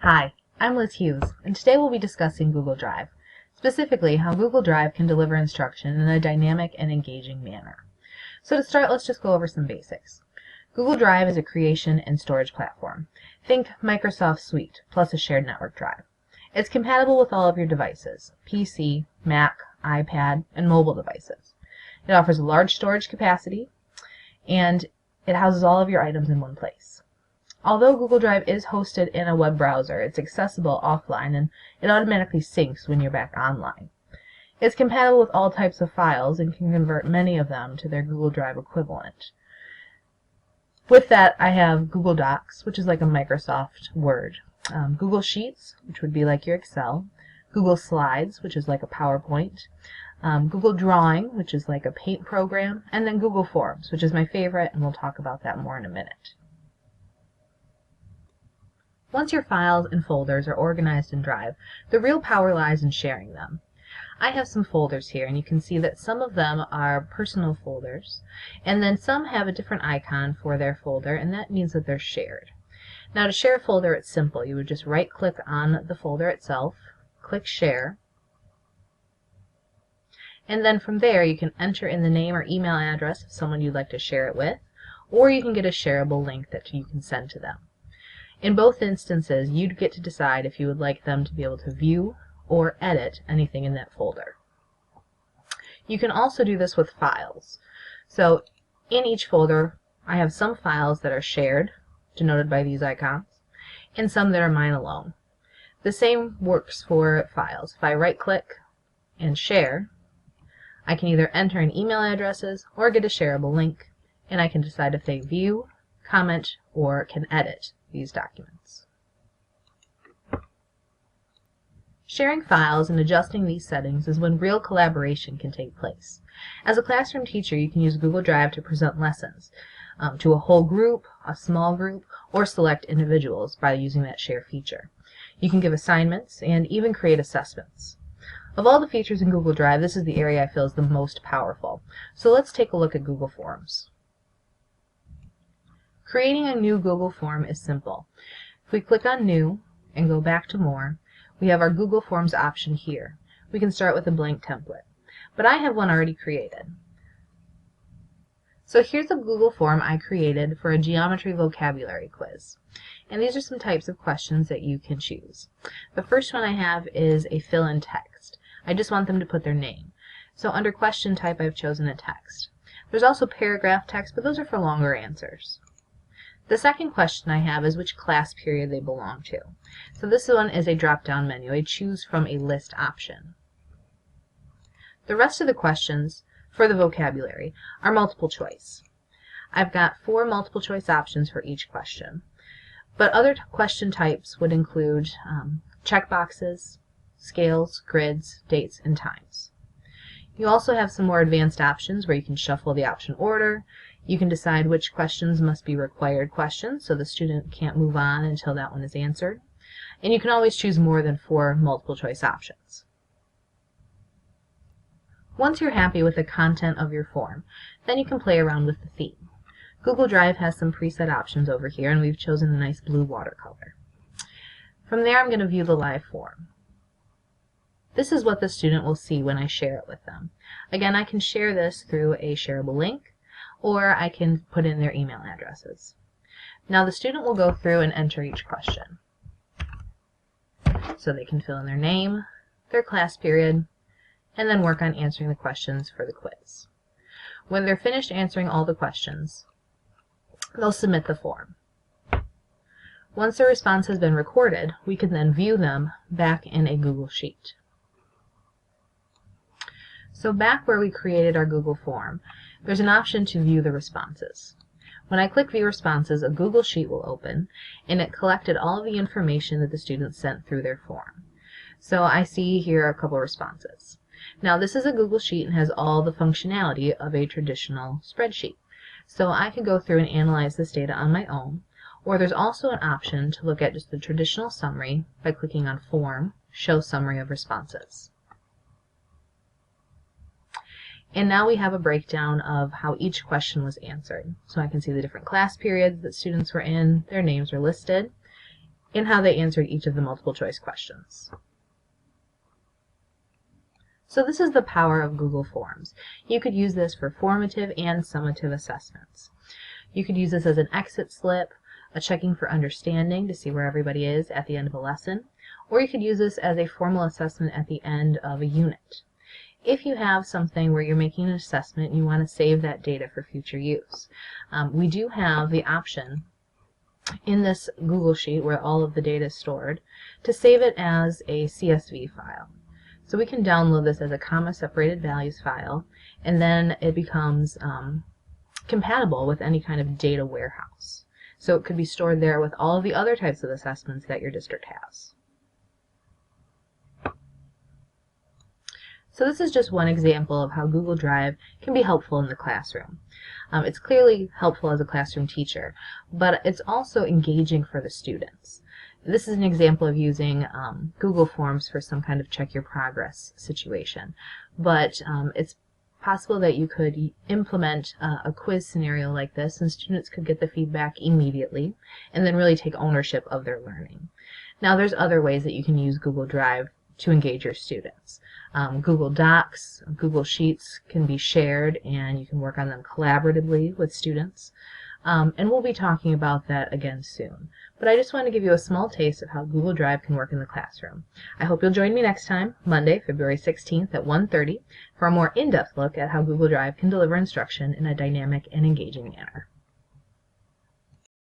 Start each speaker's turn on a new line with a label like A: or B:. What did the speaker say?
A: Hi, I'm Liz Hughes, and today we'll be discussing Google Drive, specifically how Google Drive can deliver instruction in a dynamic and engaging manner. So to start, let's just go over some basics. Google Drive is a creation and storage platform. Think Microsoft Suite plus a shared network drive. It's compatible with all of your devices, PC, Mac, iPad, and mobile devices. It offers a large storage capacity, and it houses all of your items in one place. Although Google Drive is hosted in a web browser, it's accessible offline and it automatically syncs when you're back online. It's compatible with all types of files and can convert many of them to their Google Drive equivalent. With that, I have Google Docs, which is like a Microsoft Word, Google Sheets, which would be like your Excel, Google Slides, which is like a PowerPoint, Google Drawing, which is like a paint program, and then Google Forms, which is my favorite, and we'll talk about that more in a minute. Once your files and folders are organized in Drive, the real power lies in sharing them. I have some folders here, and you can see that some of them are personal folders, and then some have a different icon for their folder, and that means that they're shared. Now to share a folder, it's simple. You would just right-click on the folder itself, click Share, and then from there you can enter in the name or email address of someone you'd like to share it with, or you can get a shareable link that you can send to them. In both instances, you'd get to decide if you would like them to be able to view or edit anything in that folder. You can also do this with files. So in each folder, I have some files that are shared, denoted by these icons, and some that are mine alone. The same works for files. If I right-click and share, I can either enter in email addresses or get a shareable link, and I can decide if they view, comment, or can edit these documents. Sharing files and adjusting these settings is when real collaboration can take place. As a classroom teacher, you can use Google Drive to present lessons to a whole group, a small group, or select individuals by using that share feature. You can give assignments and even create assessments. Of all the features in Google Drive, this is the area I feel is the most powerful. So let's take a look at Google Forms. Creating a new Google form is simple. If we click on New and go back to More, we have our Google Forms option here. We can start with a blank template, but I have one already created. So here's a Google form I created for a geometry vocabulary quiz. And these are some types of questions that you can choose. The first one I have is a fill-in text. I just want them to put their name. So under question type, I've chosen a text. There's also paragraph text, but those are for longer answers. The second question I have is which class period they belong to. So this one is a drop-down menu. I choose from a list option. The rest of the questions for the vocabulary are multiple choice. I've got 4 multiple choice options for each question. But other question types would include checkboxes, scales, grids, dates, and times. You also have some more advanced options where you can shuffle the option order. You can decide which questions must be required questions, so the student can't move on until that one is answered. And you can always choose more than 4 multiple choice options. Once you're happy with the content of your form, then you can play around with the theme. Google Drive has some preset options over here, and we've chosen a nice blue watercolor. From there, I'm going to view the live form. This is what the student will see when I share it with them. Again, I can share this through a shareable link, or I can put in their email addresses. Now the student will go through and enter each question. So they can fill in their name, their class period, and then work on answering the questions for the quiz. When they're finished answering all the questions, they'll submit the form. Once their response has been recorded, we can then view them back in a Google Sheet. So back where we created our Google form, there's an option to view the responses. When I click View Responses, a Google Sheet will open, and it collected all of the information that the students sent through their form. So I see here a couple responses. Now this is a Google Sheet and has all the functionality of a traditional spreadsheet. So I could go through and analyze this data on my own, or there's also an option to look at just the traditional summary by clicking on Form, Show Summary of Responses. And now we have a breakdown of how each question was answered. So I can see the different class periods that students were in, their names are listed, and how they answered each of the multiple choice questions. So this is the power of Google Forms. You could use this for formative and summative assessments. You could use this as an exit slip, a checking for understanding to see where everybody is at the end of a lesson, or you could use this as a formal assessment at the end of a unit. If you have something where you're making an assessment and you want to save that data for future use, we do have the option in this Google Sheet where all of the data is stored to save it as a CSV file. So we can download this as a comma-separated values file, and then it becomes compatible with any kind of data warehouse. So it could be stored there with all of the other types of assessments that your district has. So this is just one example of how Google Drive can be helpful in the classroom. It's clearly helpful as a classroom teacher, but it's also engaging for the students. This is an example of using Google Forms for some kind of check your progress situation, but it's possible that you could implement a quiz scenario like this and students could get the feedback immediately and then really take ownership of their learning. Now there's other ways that you can use Google Drive to engage your students. Google Docs, Google Sheets can be shared and you can work on them collaboratively with students. And we'll be talking about that again soon. But I just want to give you a small taste of how Google Drive can work in the classroom. I hope you'll join me next time, Monday, February 16th at 1:30, for a more in-depth look at how Google Drive can deliver instruction in a dynamic and engaging manner.